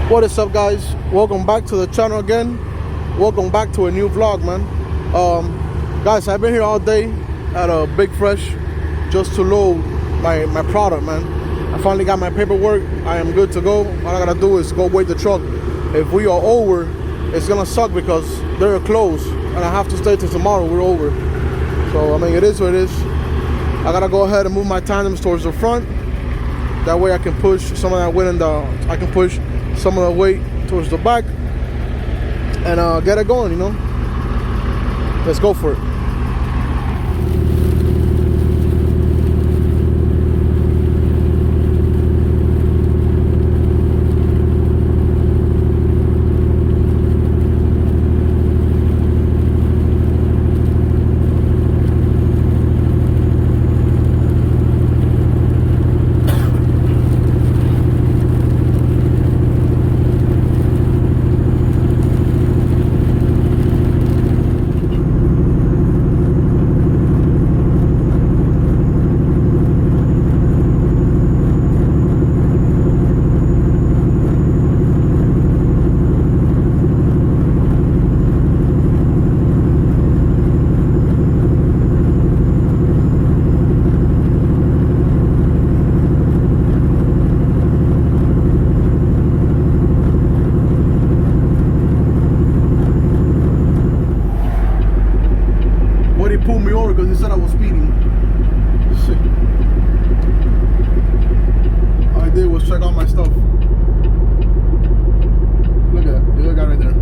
What is up, guys? Welcome back to the channel again. Welcome back to a new vlog, man. Guys, I've been here all day at a Big Fresh just to load my product, man. I finally got my paperwork. I am good to go. All I gotta do is go wait the truck. If we are over, it's gonna suck because they're closed and I have to stay till tomorrow. We're over. So I mean, it is what it is. I gotta go ahead and move my tandems towards the front. That way I can push some of that weight I can push some of the weight towards the back and get it going, you know. Let's go for it. Pulled me over because he said I was speeding. Shit. All I did was check out my stuff. Look at that. The other guy right there.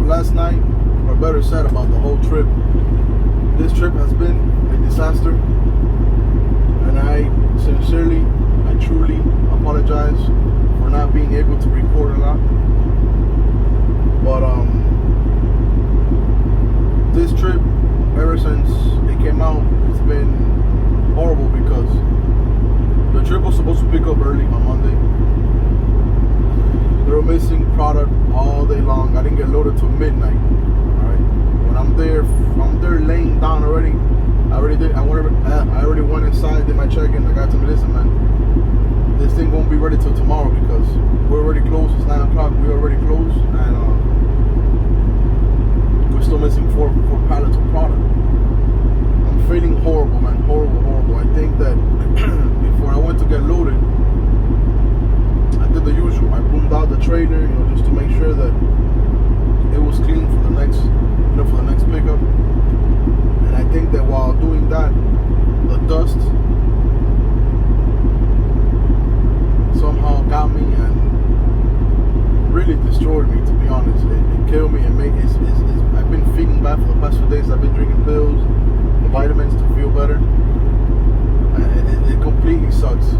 Last night, or better said, about the whole trip. This trip has been a disaster, and I truly apologize for not being able to record a lot. But this trip, ever since it came out, it's been horrible because the trip was supposed to pick up early on Monday. They were missing product all day long. I didn't get loaded till midnight. Alright. When I'm there laying down already. I already went inside, did my check-in. I got to me, listen, man, this thing won't be ready till tomorrow because we're already closed. It's 9 o'clock. We're already closed, and we're still missing four pallets of product. I'm feeling horrible, man. Horrible. I think that before I went to get loaded, I did the usual. I boomed out the trailer, you know, just to make sure that it was clean for the next, for the next pickup. And I think that while doing that, the dust somehow got me and really destroyed me. To be honest, it killed me and I've been feeling bad for the past 2 days. I've been drinking pills, the vitamins to feel better. And it completely sucks.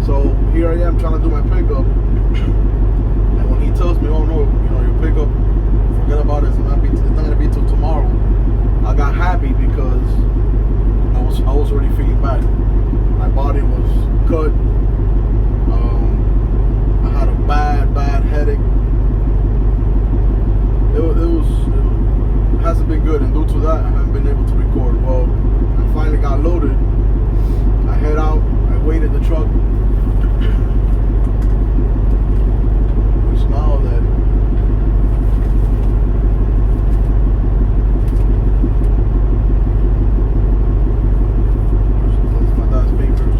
So here I am trying to do my pickup, and when he tells me, "Oh no, your pickup, forget about it. It's not gonna be till tomorrow," I got happy because I was already feeling bad. My body was cut. I had a bad headache. It hasn't been good, and due to that, I haven't been able to record. Well, I finally got loaded. I head out. I waited the truck. We smile that my dad's papers.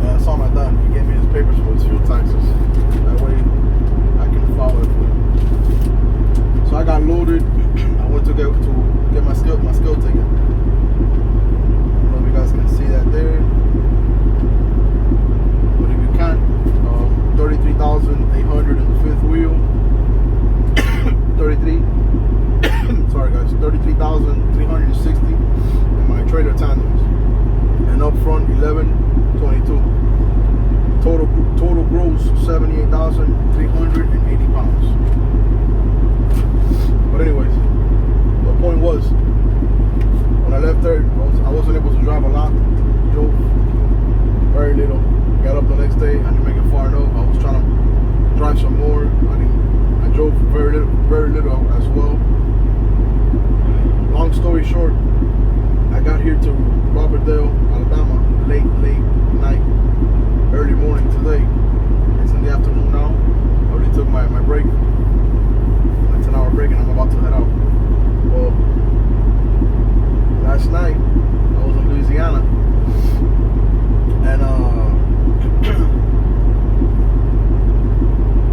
Yeah, I saw my dad. He gave me his papers for his fuel taxes. That way I can follow it. So I got loaded. little as well. Long story short, I got here to Robertdale, Alabama, late night, early morning today. It's in the afternoon now. I already took my break. It's an hour break and I'm about to head out. Well, last night I was in Louisiana and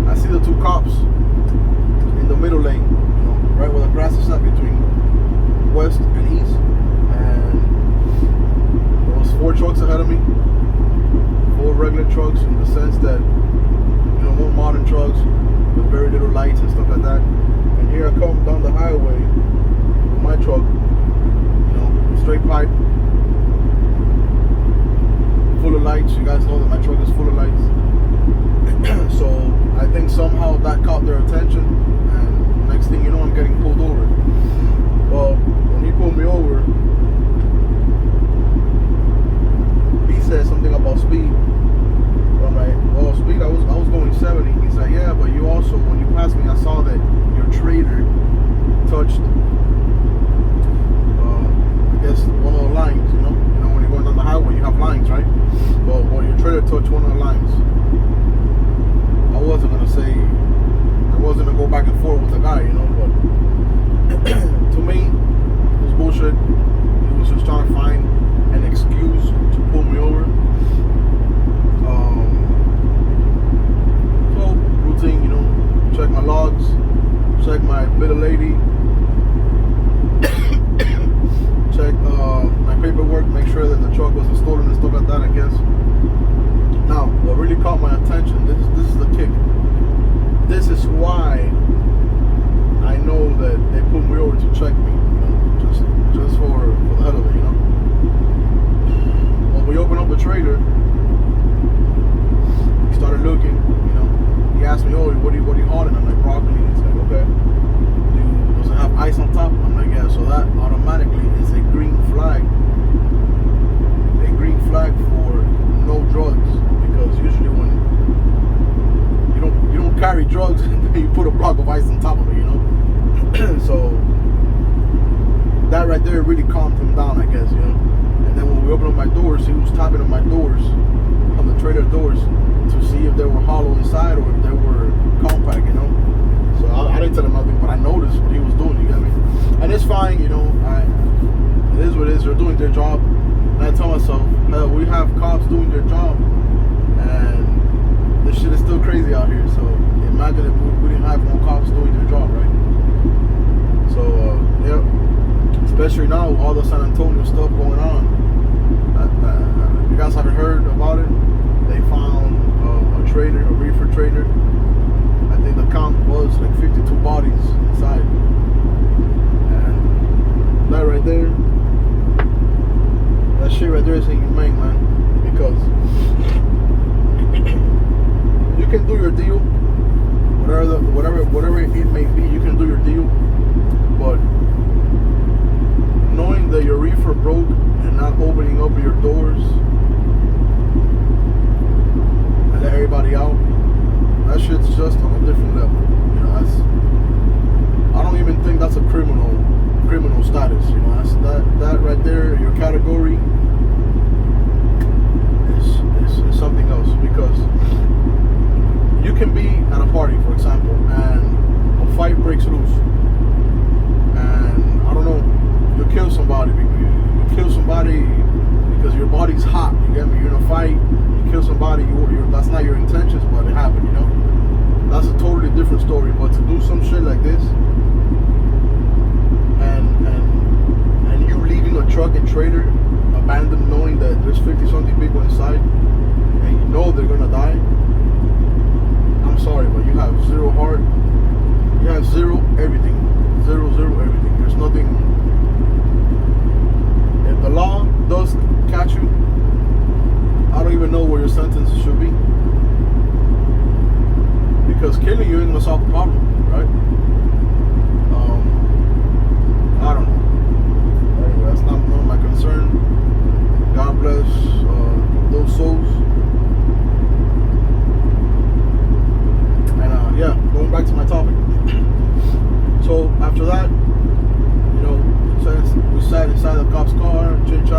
I see the two cops in the middle lane, right where the grass is up between west and east, and there was 4 trucks ahead of me, 4 regular trucks in the sense that, more modern trucks with very little lights and stuff like that. And here I come down the highway with my truck, straight pipe, full of lights. You guys know that my truck is full of lights. So I think somehow that caught their attention, and next thing you know, I'm getting pulled over. Well, when he pulled me over, he said something about speed. I'm like, well, speed, I was going 70. He's like, yeah, but you also, when you passed me, I saw that your trailer touched, I guess, one of the lines, when you're going down the highway, you have lines, right? Well, your trailer touched one of the lines. I wasn't going to go back and forth with the guy, but to me, it was bullshit. He was just trying to find an excuse to pull me over. So, routine, check my logs, check my bill of lading, check my paperwork, make sure that the truck wasn't stolen and stuff like that, I guess. Now, what really caught my attention, this is the kick. This is why I know that they put me over to check me, just for the hell of it, When we opened up the trailer, he started looking, he asked me, oh, what are you hauling? I'm like, broccoli. He's like, okay. Does it have ice on top? I'm like, yeah. So that automatically is a green flag. A green flag for no drugs, because usually when you don't carry drugs, you put a block of ice on top of it, So that right there really calmed him down, I guess, And then when we opened up my doors, he was tapping on my doors, on the trailer doors, to see if they were hollow inside or if they were compact, So I didn't tell him nothing, but I noticed what he was doing, you get me? And it's fine, it is what it is. They're doing their job. And I tell myself, hell, we have cops doing their job, and this shit is still crazy out here. So imagine if we didn't have no cops doing their job, right? So, yeah, especially now with all the San Antonio stuff going on. If you guys haven't heard about it, they found a trailer, a reefer trailer. I think the count was like 52 bodies inside. And that right there, that shit right there is inhumane, man. Because you can do your deal, whatever it may be, you can do your deal. But knowing that your reefer broke and not opening up your doors and let everybody out, that shit's just on a different level. I don't even think that's a criminal status. That right there, your category is something else, because you can be at a party, for example, and a fight breaks loose, and I don't know, you kill somebody. You kill somebody because your body's hot. You get me? You're in a fight. You kill somebody. That's not your intentions, but it happened. That's a totally different story. But to do some shit like this, and you leaving a truck and trailer abandoned, knowing that there's 50-something people inside, and you know they're gonna die. I'm sorry, but you have zero heart. You have zero everything. Zero everything. There's nothing. If the law does catch you, I don't even know where your sentence should be. Because killing you ain't gonna solve the problem, right?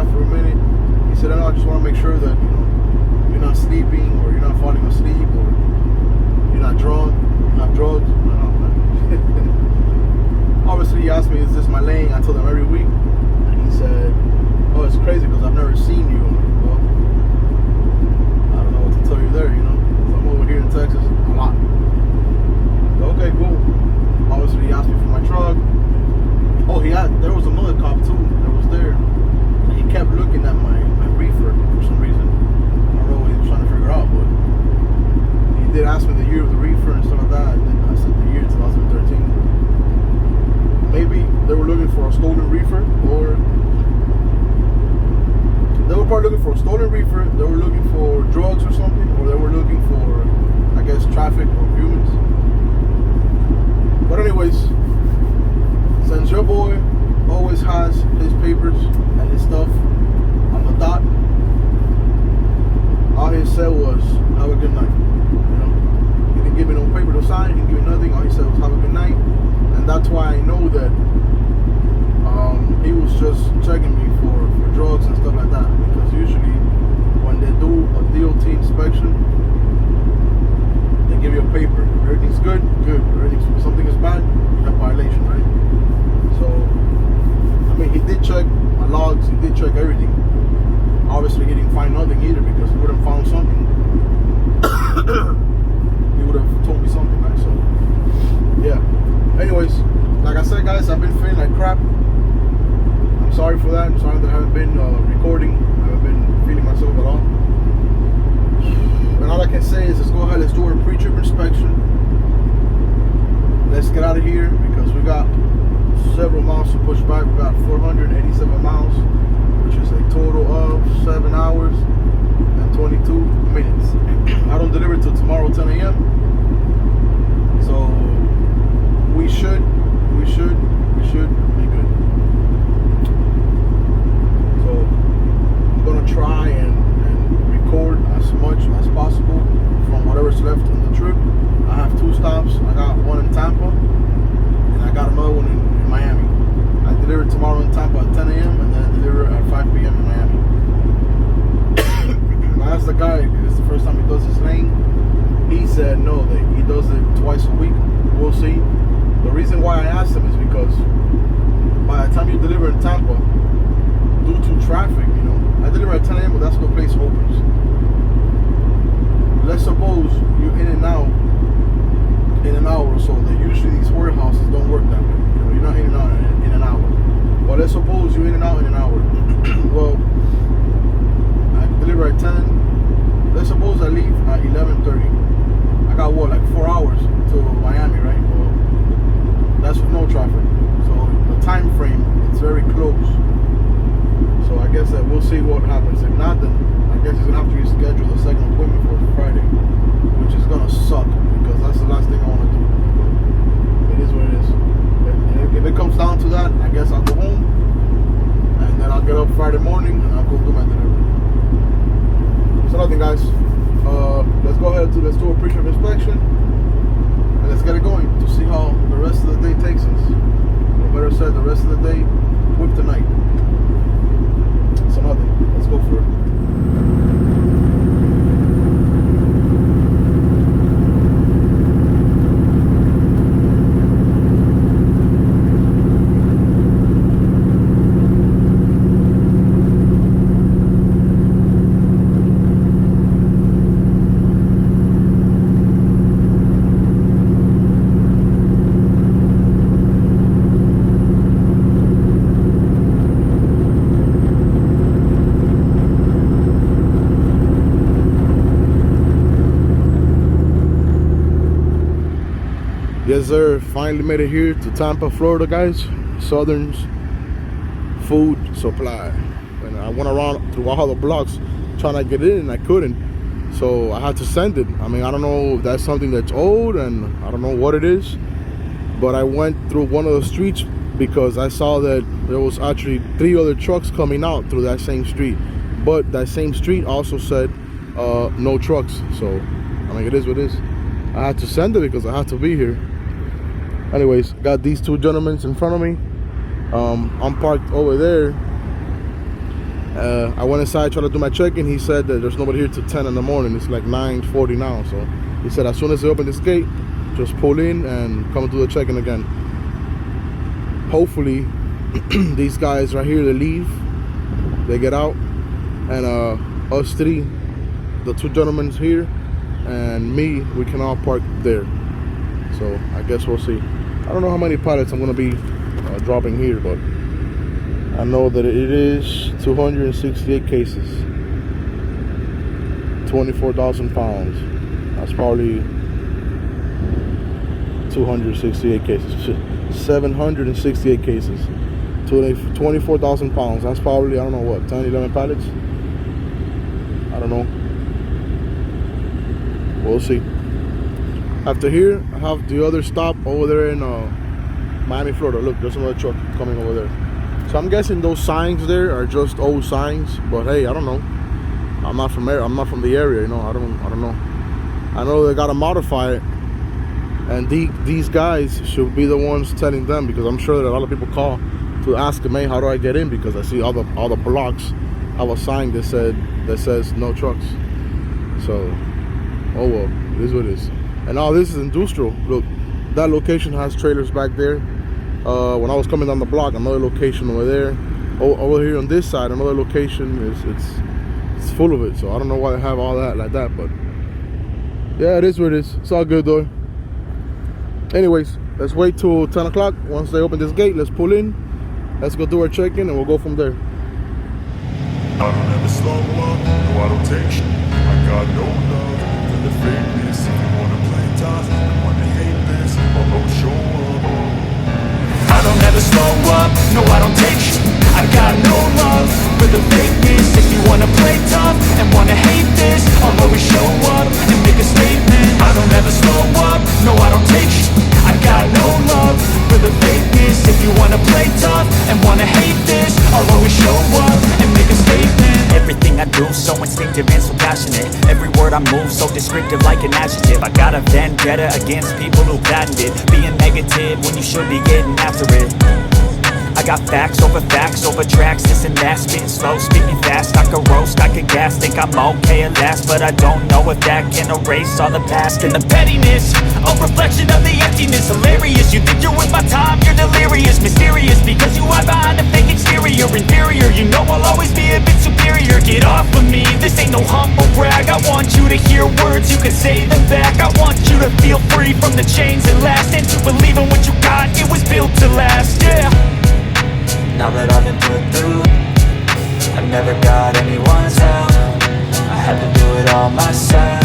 after a minute, he said, "No, I just want to make sure that you're not sleeping, or you're not falling asleep, or you're not drunk, you have drugs." Obviously, he asked me, "Is this my lane?" I told him every week, and he said, "Oh, it's crazy because I've never seen you." I'm like, well, I don't know what to tell you there, 'cause I'm over here in Texas a lot. Okay, cool. Obviously, he asked me for my truck. Oh, there was another cop too that was there, and he kept looking at my reefer for some reason. I don't know what he was trying to figure out, but he did ask me the year of the reefer and stuff like that. And then I said the year 2013. Maybe they were looking for a stolen reefer, or they were probably looking for a stolen reefer. They were looking for drugs or something, or they were looking for, I guess, traffic or humans. But anyways, since your boy always has his papers and his stuff on the dot, all he said was, "Have a good night." He didn't give me no paper to sign. He didn't give me nothing. All he said was, "Have a good night." And that's why I know that he was just checking me for drugs and stuff like that. Because usually when they do a DOT inspection, they give you a paper. If everything's good, good. If something is bad, you have violation, right? So, I mean, he did check my logs. He did check everything. Obviously, he didn't find nothing either, because he would have found something. He would have told me something, right? So, yeah. Anyways, like I said, guys, I've been feeling like crap. I'm sorry for that. I'm sorry that I haven't been recording. I haven't been feeling myself at all. And all I can say is, let's go ahead, let's do our pre-trip inspection. Let's get out of here, because we got several miles to push back. We got 487 miles, which is a total of 7 hours and 22 minutes. I don't deliver till tomorrow 10 a.m. So we should be good. So I'm gonna try and record as much as possible from whatever's left on the trip. I have 2 stops. I got one in Tampa, and I got another one in Miami. I deliver tomorrow in Tampa at 10 a.m. and then I deliver at 5 p.m. in Miami. And I asked the guy, it's the first time he does this lane. He said no, that he does it twice a week. We'll see. The reason why I asked him is because by the time you deliver in Tampa, due to traffic, I deliver at 10 a.m., but that's when the place opens. Let's suppose you're in and out in an hour or so. That usually these warehouses don't work that way. You're not in and out in an hour. But let's suppose you're in and out in an hour. Well, I deliver at 10. Let's suppose I leave at 11:30. I got what, like 4 hours to Miami, right? Well, that's with no traffic. So the time frame, it's very close. So I guess that we'll see what happens. If not, then I guess he's gonna have to reschedule the second appointment for Friday, which is gonna suck, because that's the last thing I want to do. It is what it is. If it comes down to that, I guess I'll go home, and then I'll get up Friday morning and I'll go do my delivery. So nothing, guys. Let's go ahead let's do a pre-trip inspection, and let's get it going to see how the rest of the day takes us. Or better said, the rest of the day with tonight. So nothing. Let's go for it. Yes, sir. Finally made it here to Tampa, Florida, guys. Southern's food supply. And I went around through all the blocks trying to get in, and I couldn't. So I had to send it. I mean, I don't know if that's something that's old, and I don't know what it is. But I went through one of the streets because I saw that there was actually 3 other trucks coming out through that same street. But that same street also said no trucks. So, I mean, it is what it is. I had to send it because I had to be here. Anyways, got these 2 gentlemen in front of me. I'm parked over there, I went inside, tried to do my check-in. He said that there's nobody here till 10 in the morning. It's like 9:40 now. So he said as soon as they open this gate, just pull in and come do the check-in again. Hopefully, these guys right here, they leave, they get out, and us three, the two gentlemen here, and me, we can all park there. So I guess we'll see. I don't know how many pallets I'm gonna be dropping here, but I know that it is 268 cases, 24,000 pounds. That's probably 268 cases, 768 cases, 24,000 pounds. That's probably, I don't know what, 10, 11 pallets? I don't know. We'll see. After here, I have the other stop over there in Miami, Florida. Look, there's another truck coming over there. So I'm guessing those signs there are just old signs, but hey, I don't know. I'm not from the area, you know. I don't know. I know they gotta modify it, and these guys should be the ones telling them, because I'm sure that a lot of people call to ask them, hey, how do I get in? Because I see all the blocks have a sign that says no trucks. So, oh well, it is what it is. And all this is industrial. Look, that location has trailers back there. When I was coming down the block, another location over there. Over here on this side, another location it's full of it. So I don't know why they have all that like that, but yeah, it is what it is. It's all good though. Anyways, let's wait till 10 o'clock. Once they open this gate, let's pull in. Let's go do our check-in and we'll go from there. I don't ever slow up, no I don't take shit. I got no love for the fakeness. If you wanna play tough, you wanna hate this, I'll go show up. I don't ever slow up, no I don't take shit. I got no love for the fakeness. If you wanna play tough and wanna hate this, I'll always show up and make a statement. I don't ever slow up, no I don't take shit. I got no love for the fakeness. If you wanna play tough and wanna hate this, I'll always show up and make a statement. Everything I do so instinctive and so passionate. Every word I move so descriptive like an adjective. I got a vendetta against people who patented being negative when you should be getting after it. I got facts over tracks, this and that. Spitting slow, speaking fast, I could roast, I could gas. Think I'm okay at last, but I don't know if that can erase all the past. And the pettiness, a reflection of the emptiness. Hilarious, you think you're worth my time, you're delirious. Mysterious, because you hide behind a fake exterior. Inferior, you know I'll always be a bit superior. Get off of me, this ain't no humble brag. I want you to hear words, you can say them back. I want you to feel free from the chains that last, and to believe in what you got, it was built to last, yeah. Now that I've been put through, I never got anyone's help. I had to do it all myself.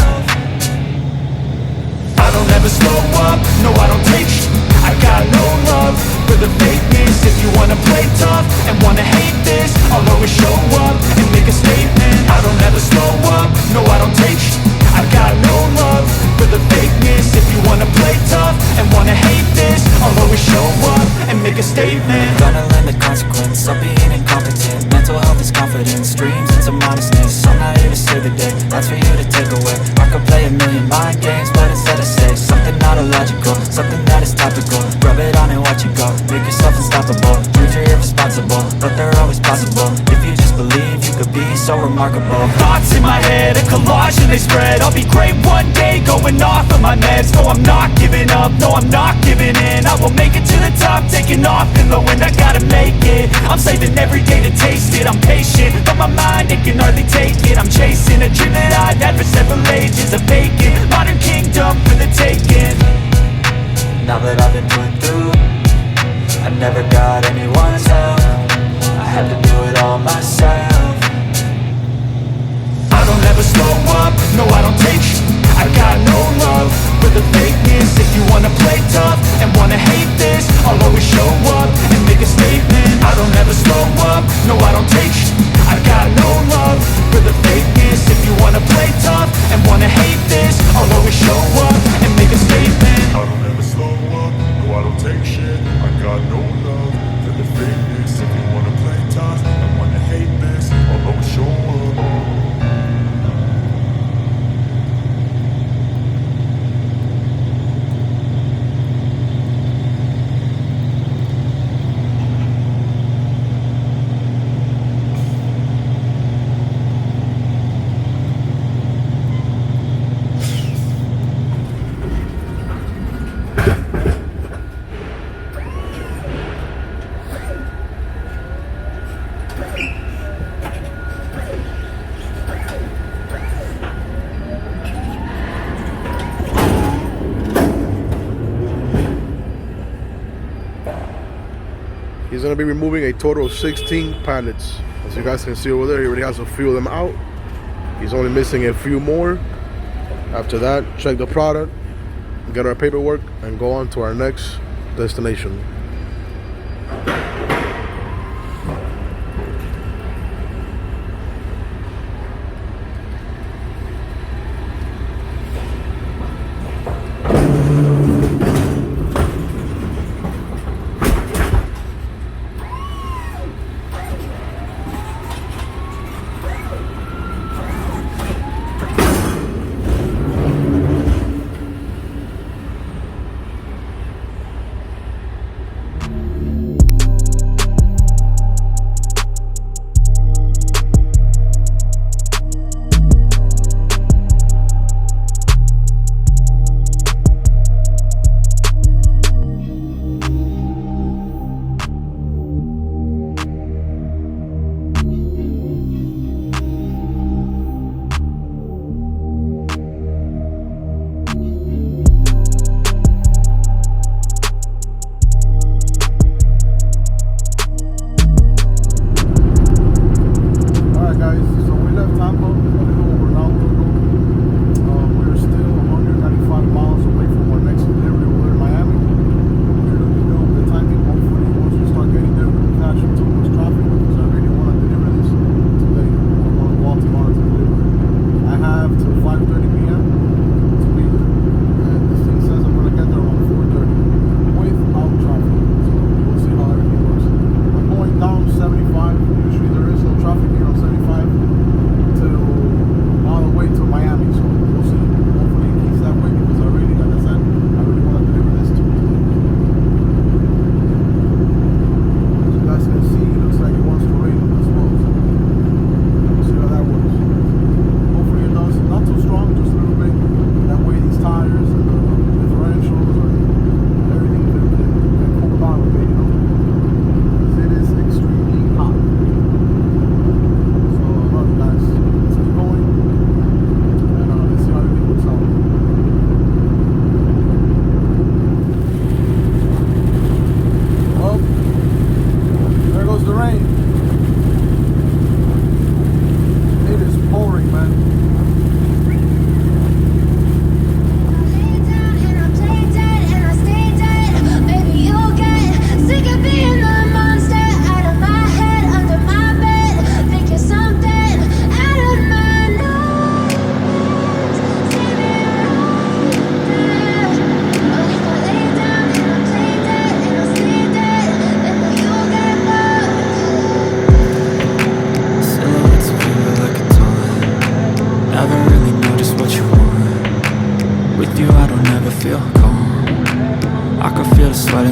I don't ever slow up, no I don't take shit. I got no love for the fakeness. If you wanna play tough and wanna hate this, I'll always show up and make a statement. I don't ever slow up, no I don't take shit. I got no love for the fakeness. If you wanna play tough and wanna hate this, I'll always show up and make a statement. Gonna learn the consequence of being incompetent. Mental health is confidence, dreams into modestness. I'm not here to save the day, that's for you to take away. I could play a million mind games, but instead I say something not illogical, something that is topical. Rub it on and watch it go, make yourself unstoppable. Dreams are irresponsible, but they're always possible. If you just believe, you could be so remarkable. Thoughts in my head, a collage and they spread. I'll be great one day, going off of my meds. No, I'm not giving up, no, I'm not giving in. I will make it to the top, taking off in the wind. I gotta make it, I'm saving every day to taste it. I'm patient, but my mind, it can hardly take it. I'm chasing a dream that I've had for several ages. A vacant, modern kingdom for the taking. Now that I've been put through, I never got anyone's help. I had to do it all myself. I don't ever slow up, no I don't take shit. I got no love for the fakeness. If you wanna play tough and wanna hate this, I'll always show up and make a statement. I don't ever slow up, no I don't take shit. I got no love for the fakeness. If you wanna play tough and wanna hate this, I'll always show up and make a statement. I don't ever slow up, no I don't take shit. I got no love for the fakeness. If you wanna play tough and wanna hate this, I'll always show up. He's gonna be removing a total of 16 pallets. As you guys can see over there, he already has a few of them out. He's only missing a few more. After that, check the product, get our paperwork, and go on to our next destination.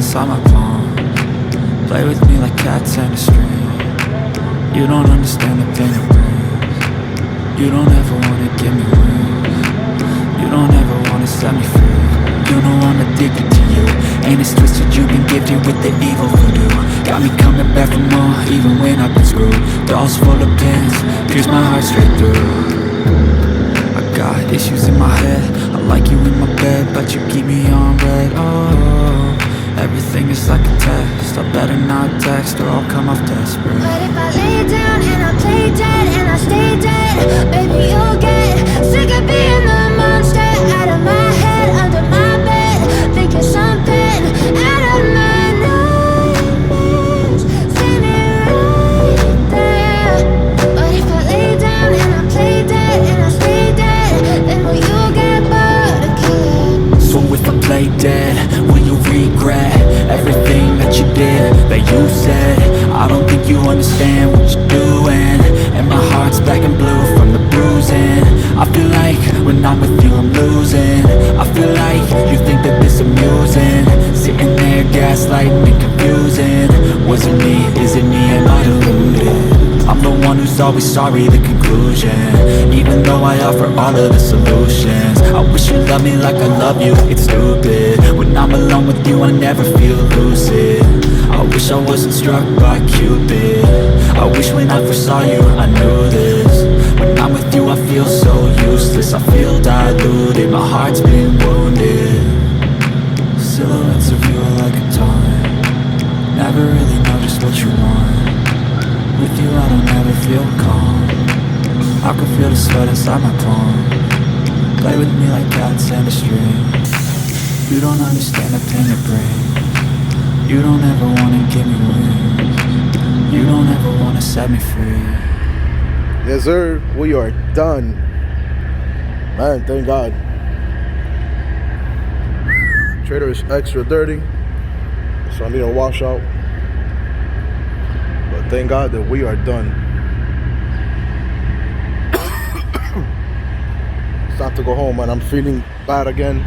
inside my palm. Play with me like cats and a string. You don't understand the pain it brings. You don't ever wanna give me wings. You don't ever wanna set me free. You know I'm addicted to you. Ain't as twisted, you've been gifted with the evil voodoo. Got me coming back for more, even when I've been screwed. Dolls full of pins, pierce my heart straight through. I got issues in my head. I like you in my bed, but you keep me on red. Oh, everything is like a test. I better not text or I'll come off desperate. But if I lay down and I play dead and I stay dead, baby, you'll get sick of being the monster out of my head, under my bed, thinking something out of my nightmares, standing right there. But if I lay down and I play dead and I stay dead, then will you get bored again? So if I play dead, will you regret everything that you did, that you said? I don't think you understand what you're doing, and my heart's black and blue from the bruising. I feel like when I'm with you I'm losing. I feel like you think that this amusing, sitting there gaslighting and confusing. Was it me? Is it me? Am I deluded? I'm the one who's always sorry, the conclusion, even though I offer all of the solutions. I wish you loved me like I love you, it's stupid. When I'm alone with you I never feel lucid. I wish I wasn't struck by Cupid. I wish when I first saw you I knew this. When I'm with you I feel so useless. I feel diluted, my heart's been wounded. Silhouettes of you are like a taunt. Never never really know just what you want. With you I don't ever feel calm. I can feel the sweat inside my palm. Play with me like cats and a string. You don't understand the pain it brings. You don't ever wanna give me wings. You don't ever wanna set me free. Yes, sir. We are done. Man, thank God. Trailer is extra dirty, so I need a wash out. But thank God that we are done. It's time to go home, and I'm feeling bad again.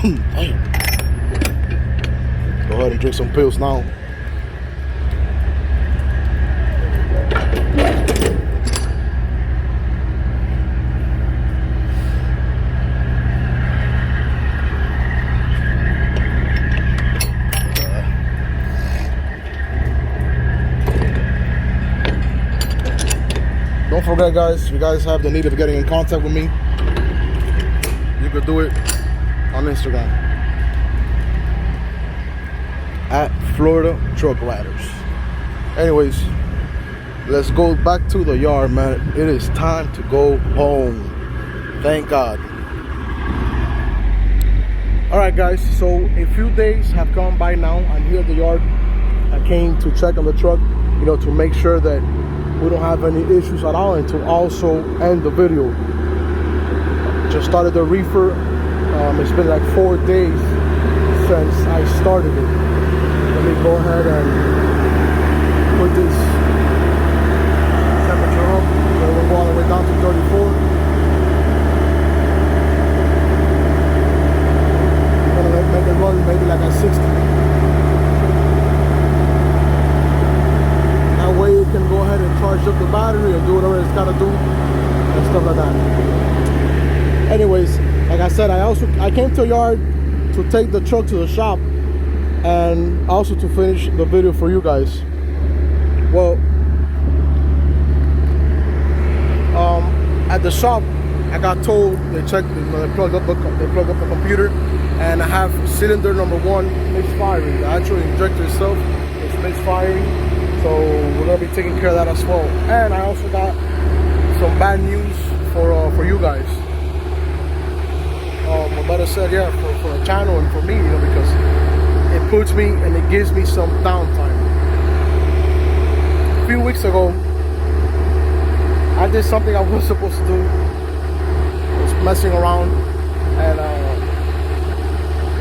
Damn. Go ahead and drink some pills now. Don't forget, guys, if you guys have the need of getting in contact with me, you could do it on Instagram at Florida Truck Riders. Anyways, let's go back to the yard, man. It is time to go home. Thank God. Alright, guys, so a few days have gone by now. I'm here at the yard. I came to check on the truck, you know, to make sure that we don't have any issues at all, and to also end the video. Just started the reefer. It's been like 4 days since I started it. Let me go ahead and put this temperature up. We'll go all the way down to 34. I'm gonna make it run maybe like at 60. That way you can go ahead and charge up the battery or do whatever it's gotta do and stuff like that. Anyways, like I said, I came to the yard to take the truck to the shop and also to finish the video for you guys. Well, at the shop, I got told they plugged up the computer, and I have cylinder number 1 misfiring. The actual injector itself is misfiring, so we're gonna be taking care of that as well. And I also got some bad news for you guys. My brother said, yeah, for the channel and for me, you know, because it puts me and it gives me some downtime. A few weeks ago, I did something I wasn't supposed to do. I was messing around, and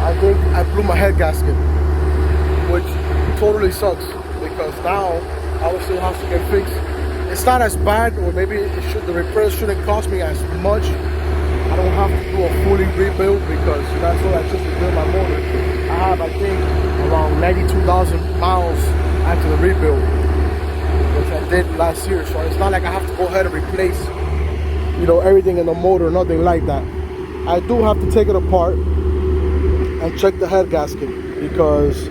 I think I blew my head gasket, which totally sucks, because now obviously it has to get fixed. It's not as bad, or maybe the repair shouldn't cost me as much. I don't have to do a fully rebuild, because that's what I just rebuilt my motor. I have, I think, around 92,000 miles after the rebuild, which I did last year. So it's not like I have to go ahead and replace, you know, everything in the motor, nothing like that. I do have to take it apart and check the head gasket, because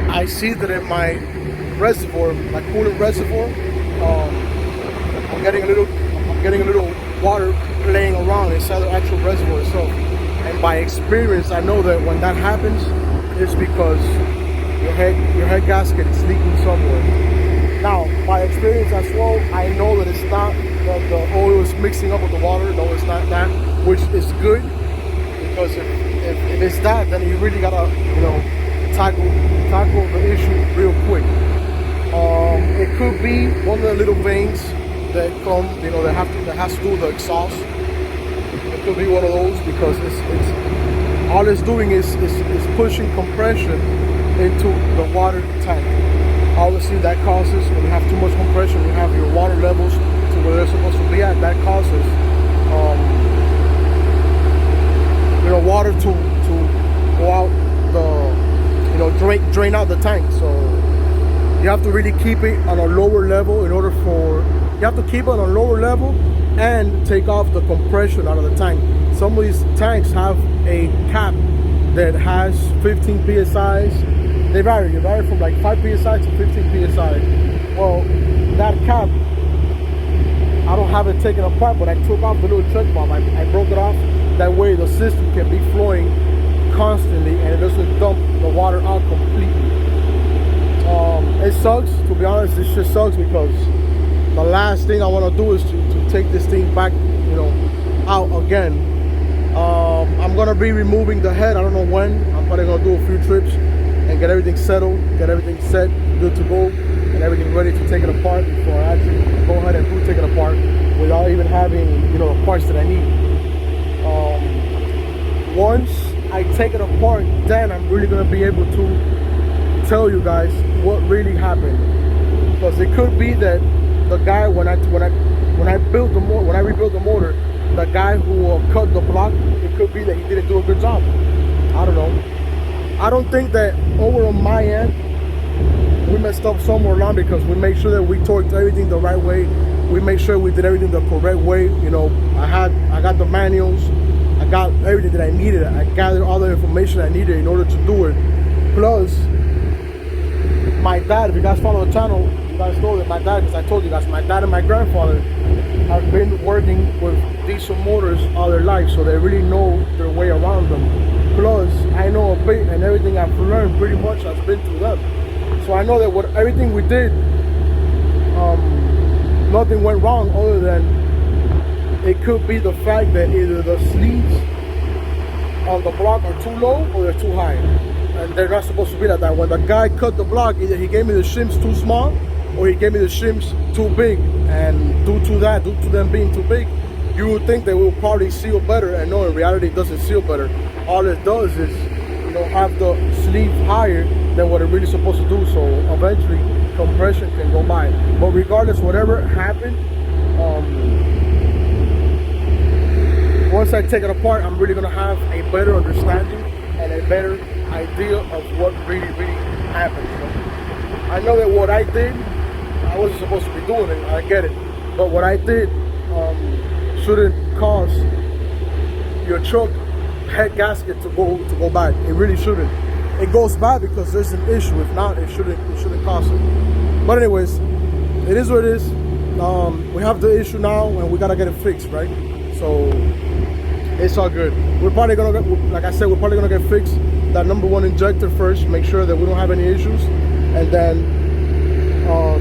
I see that in my reservoir, my coolant reservoir, I'm getting a little water playing around inside the actual reservoir itself. And by experience, I know that when that happens, it's because your head gasket is leaking somewhere. Now, by experience as well, I know that it's not that the oil is mixing up with the water. No, it's not that, which is good, because if it's that, then you really gotta, you know, tackle the issue real quick. It could be one of the little veins that come, you know, that has to do with the exhaust. It could be one of those, because it's all it's doing is pushing compression into the water tank. Obviously, that causes, when you have too much compression, you have your water levels to where they're supposed to be at. That causes, you know, water to go out the, you know, drain out the tank. So you have to really keep it on a lower level you have to keep it on a lower level and take off the compression out of the tank. Some of these tanks have a cap that has 15 psi's. They vary from like 5 psi to 15 psi. Well, that cap I don't have it taken apart, but I took off the little check valve. I broke it off. That way the system can be flowing constantly and it doesn't dump the water out completely. It sucks, to be honest. This shit sucks because the last thing I want to do is to take this thing back, you know, out again. I'm gonna be removing the head. I don't know when. I'm probably gonna do a few trips and get everything settled, get everything set, good to go, and everything ready to take it apart before I actually go ahead and do take it apart without even having, you know, the parts that I need. Once I take it apart, then I'm really gonna be able to tell you guys what really happened. Because it could be that the guy when I rebuilt the motor, the guy who cut the block, it could be that he didn't do a good job. I don't know. I don't think that over on my end we messed up somewhere along, because we made sure that we torqued everything the right way. We made sure we did everything the correct way. You know, I got the manuals, I got everything that I needed. I gathered all the information I needed in order to do it. Plus, my dad, if you guys follow the channel, you guys know that my dad, because I told you guys, my dad and my grandfather have been working with diesel motors all their life, so they really know their way around them. Plus, I know a bit, and everything I've learned pretty much has been through them. So I know that everything we did, nothing went wrong, other than it could be the fact that either the sleeves on the block are too low or they're too high. And they're not supposed to be like that. When the guy cut the block, either he gave me the shims too small or he gave me the shims too big. And due to them being too big, you would think they will probably seal better, and no, in reality it doesn't seal better. All it does is, you know, have the sleeve higher than what it really supposed to do, so eventually compression can go by. But regardless, whatever happened, once I take it apart, I'm really gonna have a better understanding and a better idea of what really happened. You know? I know that what I did, I wasn't supposed to be doing it, I get it, but what I did shouldn't cause your truck head gasket to go bad. It really shouldn't. It goes bad because there's an issue. If not, it shouldn't cause it. But anyways, it is what it is. We have the issue now and we gotta get it fixed, right? So it's all good. We're probably gonna get, like I said, we're probably gonna get fixed that number one injector first, make sure that we don't have any issues, and then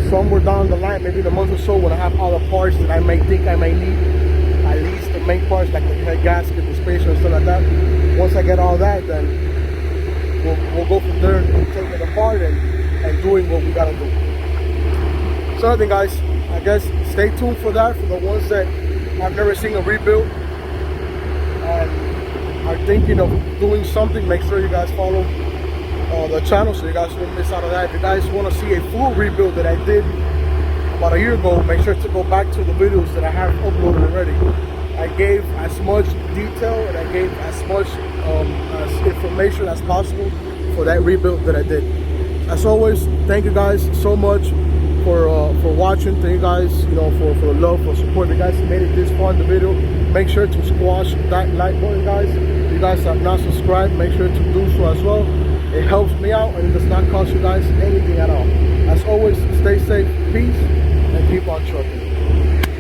somewhere down the line, maybe in a month or so, when I have all the parts that I may think I may need, at least the main parts like the head gasket, the spacer, and stuff like that. Once I get all that, then we'll go from there and take it apart and doing what we gotta do. So I think, guys, I guess stay tuned for that, for the ones that have never seen a rebuild and are thinking of doing something. Make sure you guys follow the channel so you guys won't miss out on that. If you guys want to see a full rebuild that I did about a year ago, make sure to go back to the videos that I have uploaded already. I gave as much detail and I gave as much as information as possible for that rebuild that I did. As always, thank you guys so much for watching. Thank you guys, you know, for the love, for support. If you guys made it this far in the video, make sure to squash that like button, guys. If you guys have not subscribed, make sure to do so as well. It helps me out and it does not cost you guys anything at all. As always, stay safe, peace, and keep on trucking.